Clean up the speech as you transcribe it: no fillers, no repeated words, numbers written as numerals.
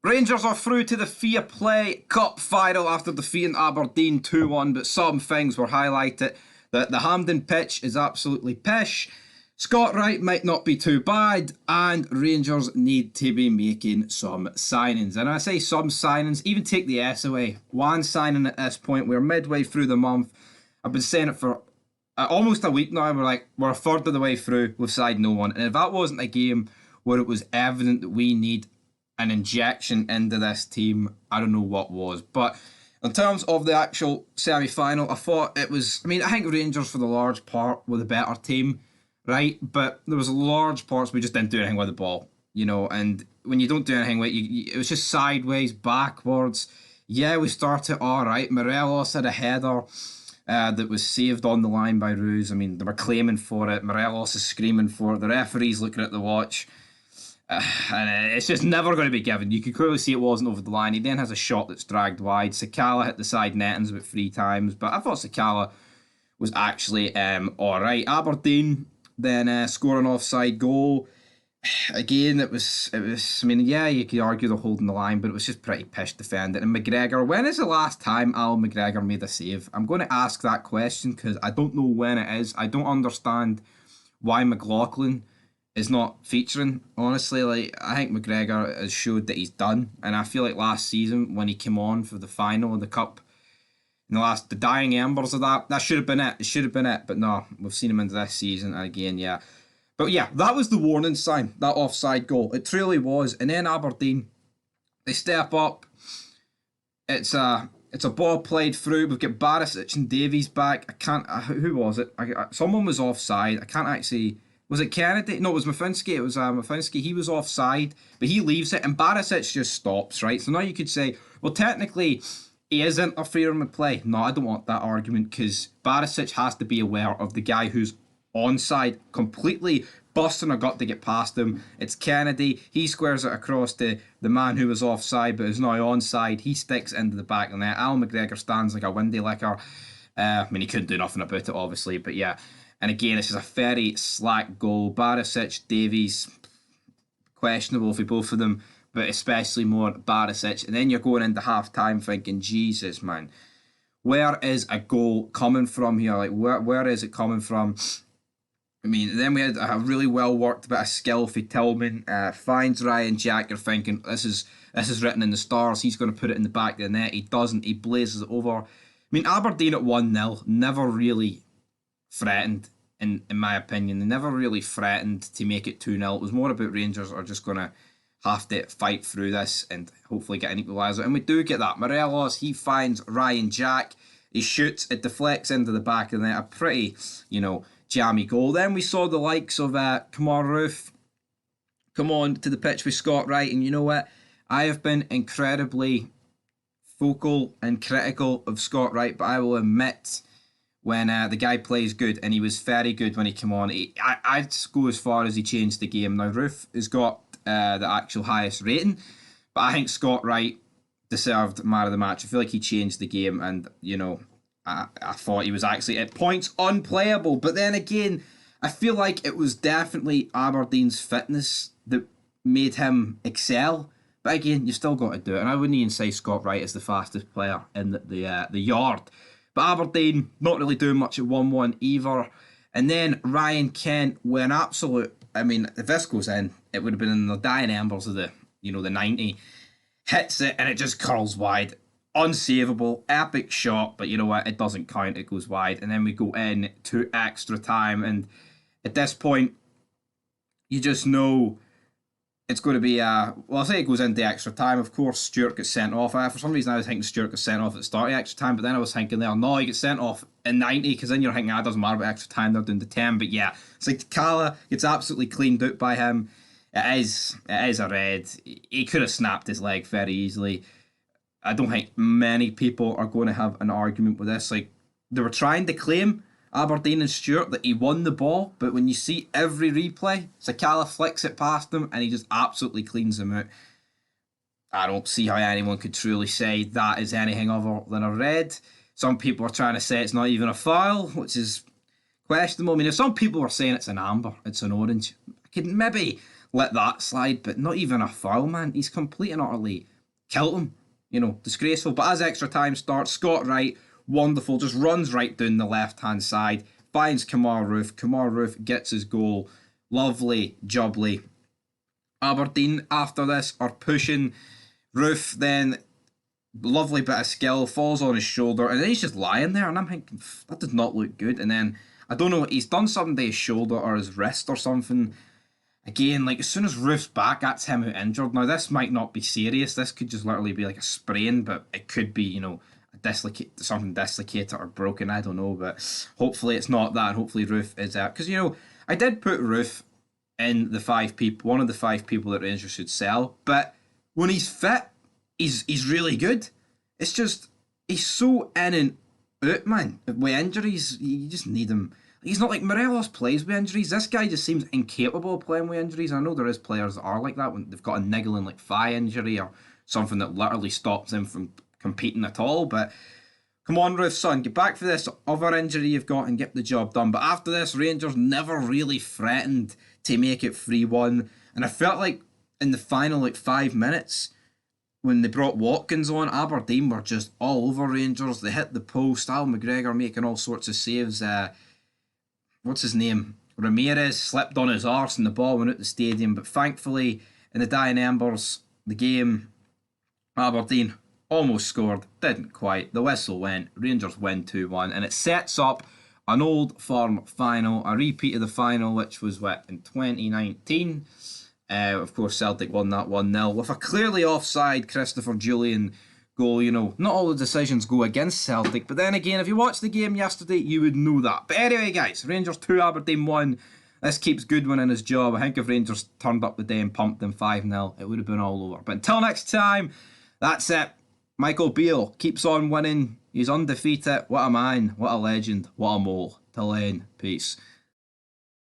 Rangers are through to the Viaplay Cup final after defeating Aberdeen 2-1, but some things were highlighted. That the Hampden pitch is absolutely pish, Scott Wright might not be too bad, and Rangers need to be making some signings. And I say some signings, even take the S away. One signing at this point, we're midway through the month. I've been saying it for almost a week now. We're a third of the way through, we've signed no one. And if that wasn't a game where it was evident that we need an injection into this team, I don't know what was. But in terms of the actual semi-final, I thought it was, I think Rangers for the large part were the better team, right? But there was large parts we just didn't do anything with the ball, and when you don't do anything with it, it was just sideways, backwards. Yeah, we started alright. Morelos had a header that was saved on the line by Ruse. They were claiming for it. Morelos is screaming for it. The referee's looking at the watch. And it's just never going to be given. You could clearly see it wasn't over the line. He then has a shot that's dragged wide. Sakala hit the side nettings about 3 times, but I thought Sakala was actually alright. Aberdeen then score an offside goal. Again, it was. Yeah, you could argue they're holding the line, but it was just pretty pish defending. And McGregor, when is the last time Alan McGregor made a save? I'm going to ask that question because I don't know when it is. I don't understand why McLaughlin is not featuring. Honestly, I think McGregor has showed that he's done, and I feel like last season when he came on for the final of the cup, in the dying embers of that should have been it. It should have been it, but no, we've seen him into this season again. Yeah, but yeah, that was the warning sign, that offside goal. It truly was. And then Aberdeen, they step up. It's a ball played through. We've got Barisic and Davies back. Who was it? Someone was offside. I can't actually. Was it Kennedy? No, it was Mafinski. It was Mafinski. He was offside, but he leaves it, and Barisic just stops, right? So now you could say, well, technically, he is interfering with play. No, I don't want that argument, because Barisic has to be aware of the guy who's onside, completely busting a gut to get past him. It's Kennedy. He squares it across to the man who was offside, but is now onside. He sticks into the back of the net. Al McGregor stands like a windy licker. He couldn't do nothing about it, obviously, but yeah. And again, this is a very slack goal. Barisic, Davies, questionable for both of them, but especially more Barisic. And then you're going into half-time thinking, Jesus, man, where is a goal coming from here? Like, where is it coming from? Then we had a really well-worked bit of skill for Tillman. Finds Ryan Jack. You're thinking, this is written in the stars. He's going to put it in the back of the net. He doesn't. He blazes it over. Aberdeen at 1-0 never really threatened, in my opinion. They never really threatened to make it 2-0. It was more about Rangers are just going to have to fight through this and hopefully get an equaliser. And we do get that. Morelos, he finds Ryan Jack. He shoots, it deflects into the back of the net. A pretty, jammy goal. Then we saw the likes of Roofe come on to the pitch with Scott Wright. And you know what? I have been incredibly vocal and critical of Scott Wright, but I will admit, when the guy plays good, and he was very good when he came on, I'd go as far as he changed the game. Now, Roofe has got the actual highest rating, but I think Scott Wright deserved man of the match. I feel like he changed the game, and, I thought he was actually at points unplayable. But then again, I feel like it was definitely Aberdeen's fitness that made him excel. But again, you still got to do it, and I wouldn't even say Scott Wright is the fastest player in the yard. But Aberdeen not really doing much at 1-1 either. And then Ryan Kent went absolute. If this goes in, it would have been in the dying embers of the 90. Hits it and it just curls wide. Unsavable, epic shot, but you know what? It doesn't count. It goes wide. And then we go in to extra time. And at this point, you just know it's going to be I say it goes into extra time. Of course, Stewart gets sent off. For some reason, I was thinking Stewart gets sent off at the start of extra time, but then I was thinking no, he gets sent off in 90, because then you're thinking, it doesn't matter about extra time, they're doing the 10. But yeah, it's like Kala gets absolutely cleaned out by him. It is a red. He could have snapped his leg very easily. I don't think many people are going to have an argument with this. Like, they were trying to claim, Aberdeen and Stewart, that he won the ball, but when you see every replay, Sakala flicks it past him and he just absolutely cleans him out. I don't see how anyone could truly say that is anything other than a red. Some people are trying to say it's not even a foul, which is questionable. If some people were saying it's an amber, it's an orange, I could maybe let that slide, but not even a foul, man. He's complete and utterly killed him. You know, disgraceful. But as extra time starts, Scott Wright, wonderful, just runs right down the left-hand side, finds Kamar Roofe. Kamar Roofe gets his goal. Lovely, jubbly. Aberdeen, after this, are pushing. Roofe then, lovely bit of skill, falls on his shoulder, and then he's just lying there, and I'm thinking, that did not look good. And then, I don't know, he's done something to his shoulder or his wrist or something. Again, like, as soon as Roofe's back, that's him out injured. Now, this might not be serious. This could just literally be like a sprain, but it could be, you know, something dislocated or broken. I don't know, but hopefully it's not that. And hopefully Roofe is out. Because, you know, I did put Roofe in the 5 people, one of the 5 people that Rangers should sell. But when he's fit, he's really good. It's just, he's so in and out, man. With injuries, you just need him. He's not like Morelos plays with injuries. This guy just seems incapable of playing with injuries. I know there is players that are like that when they've got a niggling like thigh injury or something that literally stops them from competing at all. But come on, Roofe, son, get back for this other injury you've got and get the job done. But after this, Rangers never really threatened to make it 3-1. And I felt like in the final like 5 minutes, when they brought Watkins on, Aberdeen were just all over Rangers. They hit the post. Al McGregor making all sorts of saves. What's his name? Ramirez slipped on his arse and the ball went out the stadium. But thankfully, in the dying embers, the game, Aberdeen almost scored. Didn't quite. The whistle went. Rangers win 2-1. And it sets up an Old Firm final. A repeat of the final, which was, in 2019. Of course, Celtic won that 1-0 with a clearly offside Christopher Julian goal. You know, not all the decisions go against Celtic, but then again, if you watched the game yesterday, you would know that. But anyway, guys, Rangers 2, Aberdeen 1. This keeps Goodwin in his job. I think if Rangers turned up the day and pumped them 5-0, it would have been all over. But until next time, that's it. Michael Beale keeps on winning. He's undefeated. What a man. What a legend. What a mole. Till then, peace.